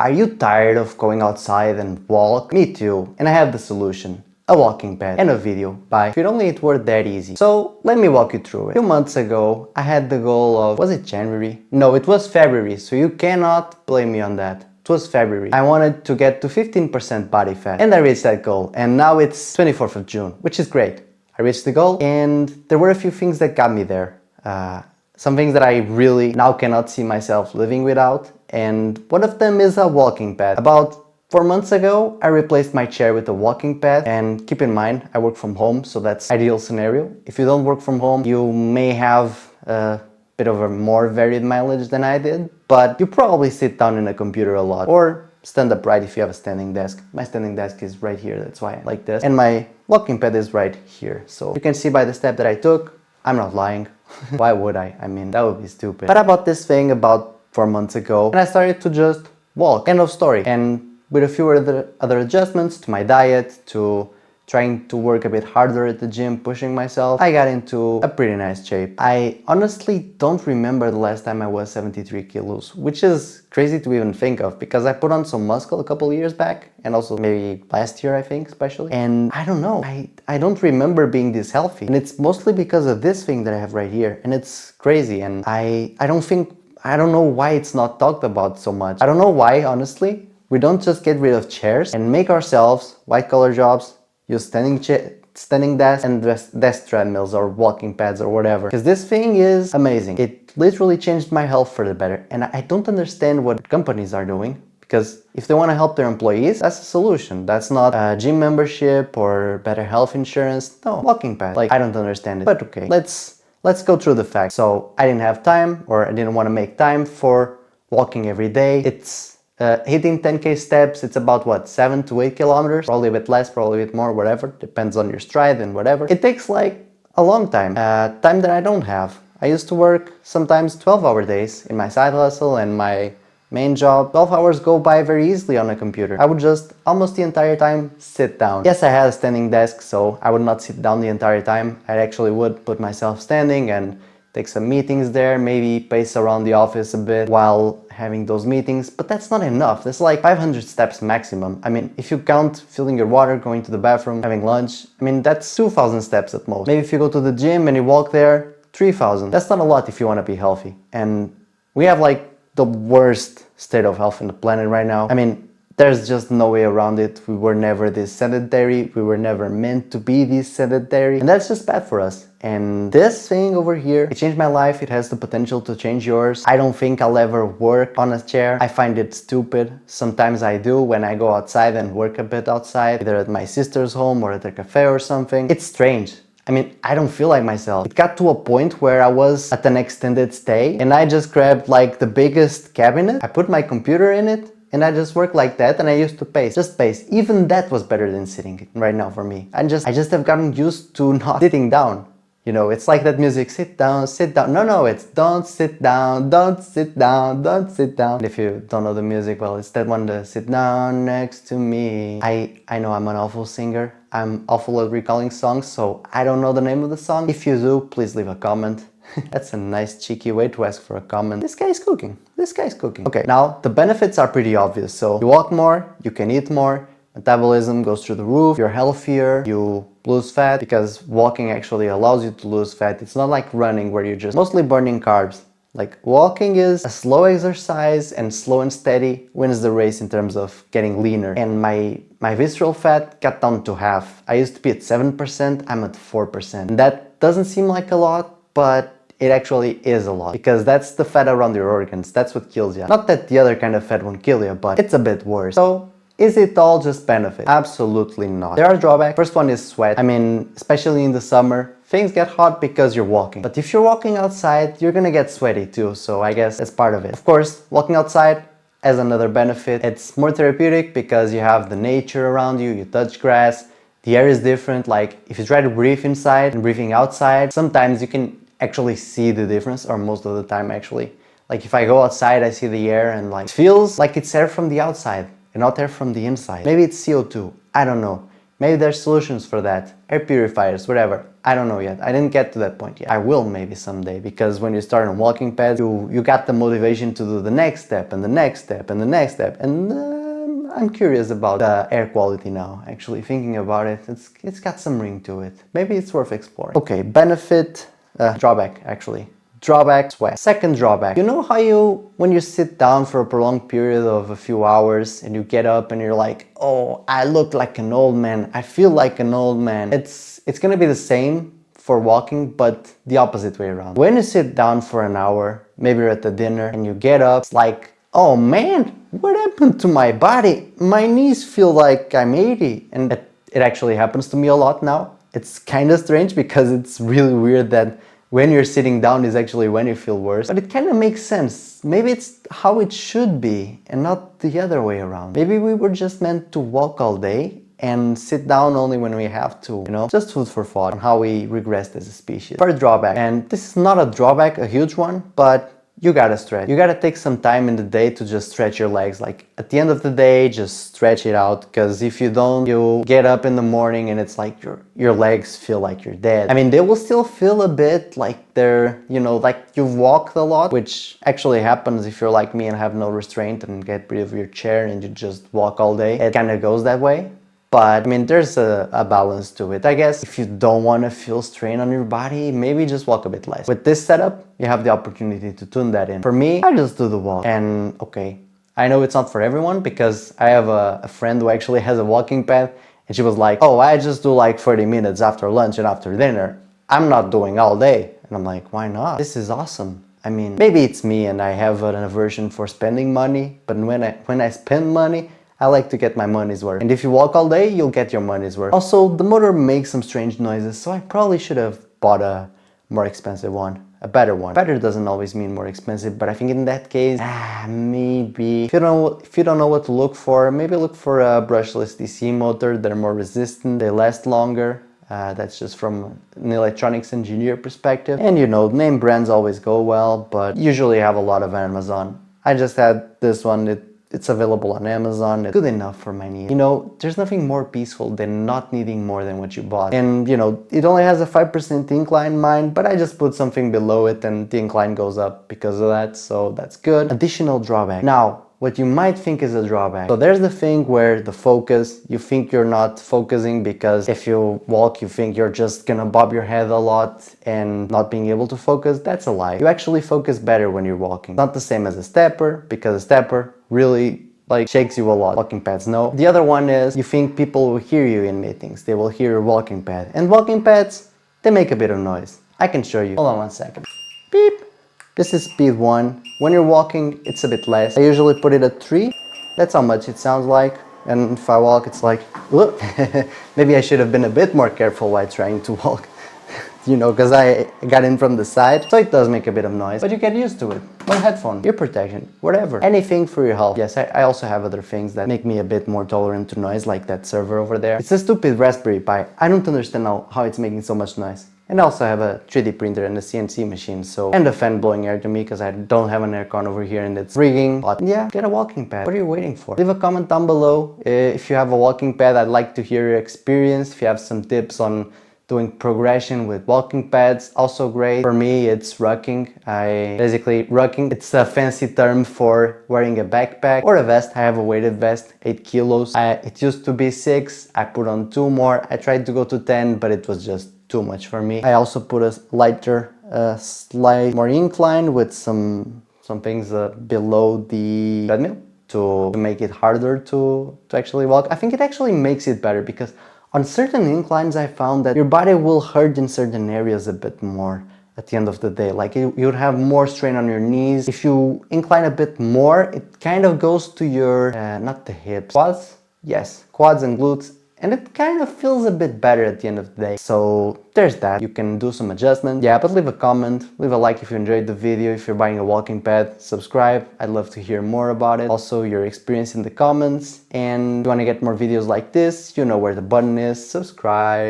Are you tired of going outside and walk? Me too, and I have the solution. A walking pad and a video. Bye. If only it were that easy. So let me walk you through it. A few months ago, I had the goal of, was it January? No, it was February, so you cannot blame me on that. It was February. I wanted to get to 15% body fat, and I reached that goal. And now it's 24th of June, which is great. I reached the goal, and there were a few things that got me there. Some things that I really now cannot see myself living without, and one of them is a walking pad. About 4 months ago, I replaced my chair with a walking pad, and keep in mind, I work from home, so that's ideal scenario. If you don't work from home, you may have a bit of a more varied mileage than I did, but you probably sit down in a computer a lot, or stand upright if you have a standing desk. My standing desk is right here, that's why I like this, and my walking pad is right here. So you can see by the step that I took, I'm not lying. Why would I? I mean, that would be stupid. But I bought this thing about 4 months ago, and I started to just walk. End of story. And with a few other adjustments to my diet, to trying to work a bit harder at the gym, pushing myself, I got into a pretty nice shape. I honestly don't remember the last time I was 73 kilos, which is crazy to even think of because I put on some muscle a couple years back, and also maybe last year, I think, especially. And I don't know, I don't remember being this healthy. And it's mostly because of this thing that I have right here. And it's crazy. And I don't know why it's not talked about so much. I don't know why, honestly. We don't just get rid of chairs and make ourselves white-collar jobs, use standing desks and desk treadmills or walking pads or whatever. Because this thing is amazing. It literally changed my health for the better. And I don't understand what companies are doing. Because if they want to help their employees, that's a solution. That's not a gym membership or better health insurance. No, walking pad. Like, I don't understand it. But okay, let's go through the facts. So I didn't have time, or I didn't want to make time for walking every day. It's hitting 10k steps, it's about what, 7 to 8 kilometers? Probably a bit less, probably a bit more, whatever. Depends on your stride and whatever. It takes like a long time, time that I don't have. I used to work sometimes 12-hour days in my side hustle and my main job. 12 hours go by very easily on a computer. I would just almost the entire time sit down. Yes, I had a standing desk, so I would not sit down the entire time. I actually would put myself standing and take some meetings there, maybe pace around the office a bit while having those meetings, but that's not enough. That's like 500 steps maximum. I mean, if you count filling your water, going to the bathroom, having lunch, I mean, that's 2,000 steps at most. Maybe if you go to the gym and you walk there, 3,000. That's not a lot if you want to be healthy. And we have like the worst state of health on the planet right now. I mean, there's just no way around it. We were never this sedentary. We were never meant to be this sedentary. And that's just bad for us. And this thing over here, it changed my life. It has the potential to change yours. I don't think I'll ever work on a chair. I find it stupid. Sometimes I do when I go outside and work a bit outside, either at my sister's home or at a cafe or something. It's strange. I mean, I don't feel like myself. It got to a point where I was at an extended stay and I just grabbed like the biggest cabinet. I put my computer in it and I just work like that, and I used to pace, just pace. Even that was better than sitting right now for me. I just have gotten used to not sitting down. You know, it's like that music, sit down, sit down. No, it's don't sit down, don't sit down, don't sit down. And if you don't know the music, well, it's that one, the sit down next to me. I know I'm an awful singer. I'm awful at recalling songs, so I don't know the name of the song. If you do, please leave a comment. That's a nice cheeky way to ask for a comment. This guy's cooking. This guy's cooking. Okay, now the benefits are pretty obvious. So you walk more, you can eat more, metabolism goes through the roof, you're healthier, you lose fat because walking actually allows you to lose fat. It's not like running where you're just mostly burning carbs. Like walking is a slow exercise, and slow and steady wins the race in terms of getting leaner. And my visceral fat got down to half. I used to be at 7%, I'm at 4%. And that doesn't seem like a lot, but it actually is a lot, because that's the fat around your organs. That's what kills you. Not that the other kind of fat won't kill you, but it's a bit worse. So is it all just benefit? Absolutely not. There are drawbacks. First one is sweat. I mean, especially in the summer, things get hot because you're walking. But if you're walking outside, you're gonna get sweaty too, so I guess that's part of it. Of course, walking outside has another benefit. It's more therapeutic because you have the nature around you, you touch grass, the air is different. Like if you try to breathe inside and breathing outside, sometimes you can actually see the difference, or most of the time actually. Like if I go outside, I see the air and like it feels like it's air from the outside and not air from the inside. Maybe it's CO2, I don't know. Maybe there's solutions for that. Air purifiers, whatever. I don't know yet. I didn't get to that point yet. I will maybe someday, because when you start on walking pads, you got the motivation to do the next step and the next step and the next step. And I'm curious about the air quality now. Actually, thinking about it, it's got some ring to it. Maybe it's worth exploring. Okay, benefit, drawback actually. Drawback, sweat. Second drawback. You know how when you sit down for a prolonged period of a few hours and you get up and you're like, oh, I look like an old man, I feel like an old man. It's gonna be the same for walking, but the opposite way around. When you sit down for an hour, maybe you're at the dinner and you get up, it's like, oh man, what happened to my body? My knees feel like I'm 80. And it actually happens to me a lot now. It's kind of strange because it's really weird that when you're sitting down is actually when you feel worse. But it kind of makes sense. Maybe it's how it should be and not the other way around. Maybe we were just meant to walk all day and sit down only when we have to, you know? Just food for thought on how we regressed as a species. Third drawback, and this is not a drawback, a huge one, but you gotta stretch. You gotta take some time in the day to just stretch your legs. Like at the end of the day, just stretch it out, because if you don't, you get up in the morning and it's like your legs feel like you're dead. I mean, they will still feel a bit like they're, you know, like you've walked a lot, which actually happens if you're like me and have no restraint and get rid of your chair and you just walk all day. It kind of goes that way. But I mean, there's a balance to it. I guess if you don't want to feel strain on your body, maybe just walk a bit less. With this setup, you have the opportunity to tune that in. For me, I just do the walk. And okay, I know it's not for everyone, because I have a friend who actually has a walking pad, and she was like, oh, I just do like 30 minutes after lunch and after dinner. I'm not doing all day. And I'm like, why not? This is awesome. I mean, maybe it's me and I have an aversion for spending money, but when I spend money, I like to get my money's worth. And if you walk all day, you'll get your money's worth. Also, the motor makes some strange noises, so I probably should have bought a more expensive one. A better one. Better doesn't always mean more expensive, but I think in that case, maybe. If you don't know what to look for, maybe look for a brushless DC motor. They're more resistant, they last longer. That's just from an electronics engineer perspective. And you know, name brands always go well, but usually have a lot of Amazon. I just had this one. It's available on Amazon. It's good enough for my needs. You know, there's nothing more peaceful than not needing more than what you bought. And you know, it only has a 5% incline, mine, but I just put something below it and the incline goes up because of that, so that's good. Additional drawback. Now, what you might think is a drawback. So there's the thing where the focus, you think you're not focusing because if you walk, you think you're just gonna bob your head a lot and not being able to focus. That's a lie. You actually focus better when you're walking. Not the same as a stepper, because a stepper really like shakes you a lot. Walking pads, no. The other one is you think people will hear you in meetings. They will hear your walking pad. And walking pads, they make a bit of noise. I can show you. Hold on one second. Beep. This is speed 1. When you're walking, it's a bit less. I usually put it at 3. That's how much it sounds like. And if I walk, it's like, whoop. Maybe I should have been a bit more careful while trying to walk. You know, because I got in from the side. So it does make a bit of noise, but you get used to it. One headphone, ear protection, whatever. Anything for your health. Yes, I also have other things that make me a bit more tolerant to noise, like that server over there. It's a stupid Raspberry Pi. I don't understand how it's making so much noise. And I also have a 3D printer and a CNC machine, so, and a fan blowing air to me because I don't have an aircon over here and it's rigging. But yeah, get a walking pad. What are you waiting for? Leave a comment down below if you have a walking pad. I'd like to hear your experience. If you have some tips on doing progression with walking pads, also great. For me, it's rucking. Rucking, it's a fancy term for wearing a backpack or a vest. I have a weighted vest, 8 kilos. It used to be 6, I put on 2 more. I tried to go to 10, but it was just too much for me. I also put a lighter, slight more incline with some things below the treadmill to make it harder to actually walk. I think it actually makes it better because on certain inclines I found that your body will hurt in certain areas a bit more at the end of the day. Like you'd have more strain on your knees. If you incline a bit more, it kind of goes to your, not the hips, quads? Yes, quads and glutes. And it kind of feels a bit better at the end of the day. So there's that. You can do some adjustments. Yeah, but leave a comment, leave a like if you enjoyed the video. If you're buying a walking pad, subscribe. I'd love to hear more about it. Also, your experience in the comments. And if you want to get more videos like this, you know where the button is. Subscribe.